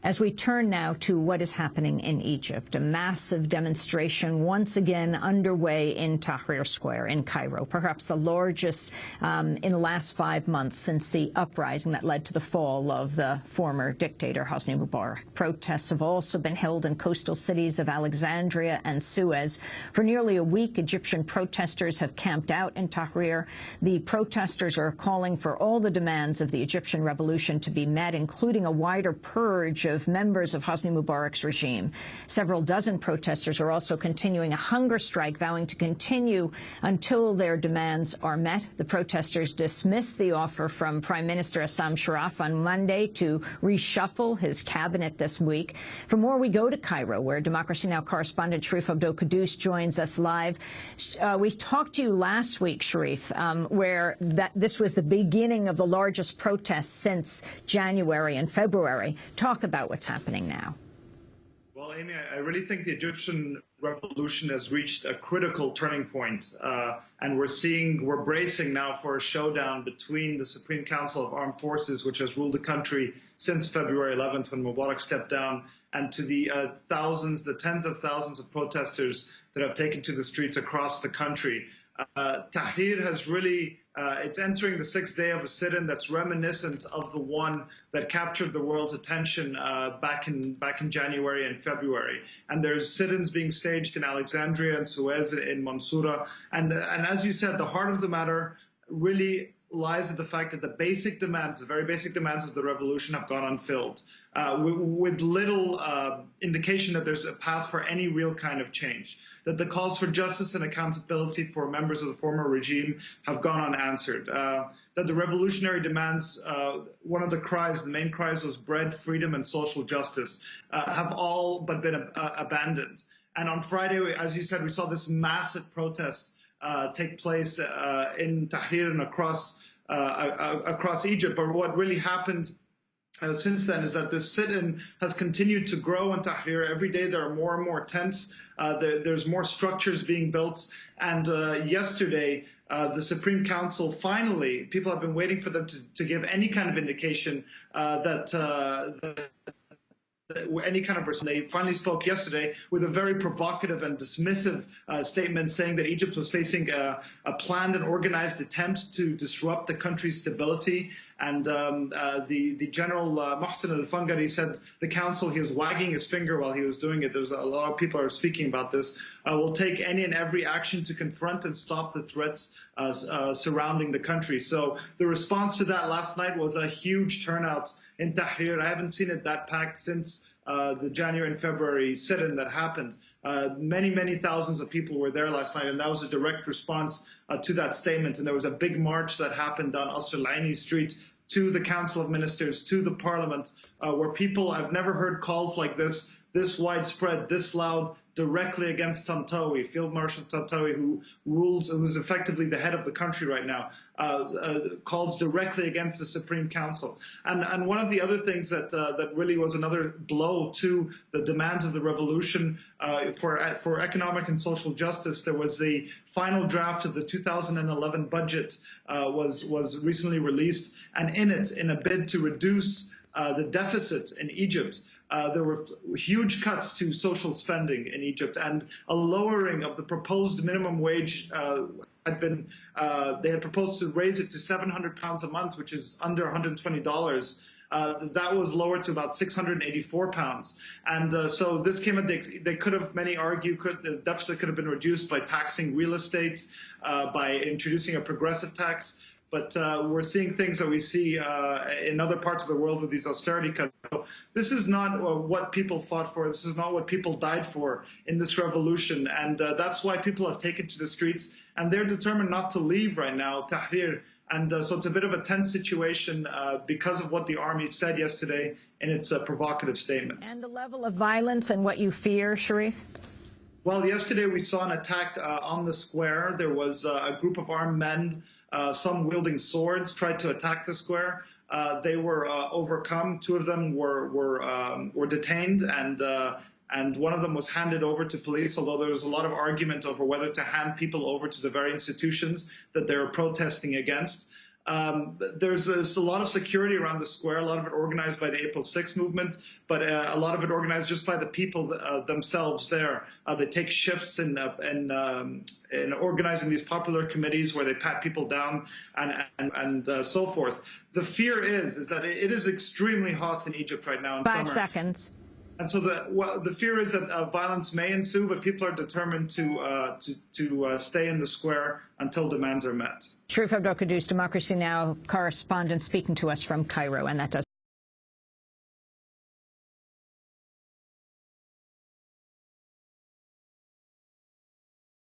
As we turn now to what is happening in Egypt, a massive demonstration once again underway in Tahrir Square in Cairo, perhaps the largest in the last 5 months since the uprising that led to the fall of the former dictator Hosni Mubarak. Protests have also been held in coastal cities of Alexandria and Suez. For nearly a week, Egyptian protesters have camped out in Tahrir. The protesters are calling for all the demands of the Egyptian revolution to be met, including a wider purge of members of Hosni Mubarak's regime. Several dozen protesters are also continuing a hunger strike, vowing to continue until their demands are met. The protesters dismissed the offer from Prime Minister Assam Sharaf on Monday to reshuffle his cabinet this week. For more, we go to Cairo, where Democracy Now! Correspondent Sharif Abdel Kouddous joins us live. We talked to you last week, Sharif, where this was the beginning of the largest protests since January and February. Talk about what's happening now. Well, Amy, I really think the Egyptian revolution has reached a critical turning point, and we're bracing now for a showdown between the Supreme Council of Armed Forces, which has ruled the country since February 11th when Mubarak stepped down, and to the tens of thousands of protesters that have taken to the streets across the country. Tahrir has really, it's entering the 6th day of a sit-in that's reminiscent of the one that captured the world's attention back in January and February. And there's sit-ins being staged in Alexandria and Suez in Mansoura. And as you said, the heart of the matter really lies at the fact that the basic demands, the very basic demands of the revolution have gone unfilled, with little indication that there's a path for any real kind of change, that the calls for justice and accountability for members of the former regime have gone unanswered, that the revolutionary demands, one of the cries, the main cries was bread, freedom, and social justice, have all but been abandoned. And on Friday, as you said, we saw this massive protest take place in Tahrir and across Egypt. But what really happened since then is that this sit-in has continued to grow in Tahrir. Every day there are more and more tents. There's more structures being built. And yesterday, the Supreme Council finally, people have been waiting for them to give any kind of indication any kind of person. They finally spoke yesterday with a very provocative and dismissive statement saying that Egypt was facing a planned and organized attempt to disrupt the country's stability. And the General Mohsen al-Fangari said the council, he was wagging his finger while he was doing it. There's a lot of people are speaking about this. Will take any and every action to confront and stop the threats surrounding the country. So the response to that last night was a huge turnout in Tahrir. I haven't seen it that packed since the January and February sit-in that happened. Many thousands of people were there last night, and that was a direct response to that statement. And there was a big march that happened on Asr al-Aini Street to the Council of Ministers, to the Parliament, where people, I've never heard calls like this widespread, this loud, directly against Tantawi, Field Marshal Tantawi, who's effectively the head of the country right now, calls directly against the Supreme Council. And one of the other things that really was another blow to the demands of the revolution for economic and social justice, there was the final draft of the 2011 budget was recently released, and in it, in a bid to reduce the deficits in Egypt, there were huge cuts to social spending in Egypt, and a lowering of the proposed minimum wage they had proposed to raise it to £700 a month, which is under $120. That was lowered to about £684. And so this came at they could have, many argue, the deficit could have been reduced by taxing real estate, by introducing a progressive tax. But we're seeing things that we see in other parts of the world with these austerity cuts. So this is not what people fought for. This is not what people died for in this revolution. And that's why people have taken to the streets. And they're determined not to leave right now, Tahrir. And so it's a bit of a tense situation because of what the army said yesterday in its provocative statement. And the level of violence and what you fear, Sharif? Well, yesterday we saw an attack on the square. There was a group of armed men, some wielding swords, tried to attack the square. They were overcome. Two of them were detained, and one of them was handed over to police, although there was a lot of argument over whether to hand people over to the very institutions that they were protesting against. There's a lot of security around the square, a lot of it organized by the April 6th movement, but a lot of it organized just by the people themselves there. They take shifts in organizing these popular committees where they pat people down and so forth. The fear is that it is extremely hot in Egypt right now in summer. 5 seconds. And so the fear is that violence may ensue, but people are determined to stay in the square until demands are met. Sharif Abdel Kouddous, Democracy Now! Correspondent, speaking to us from Cairo, and that does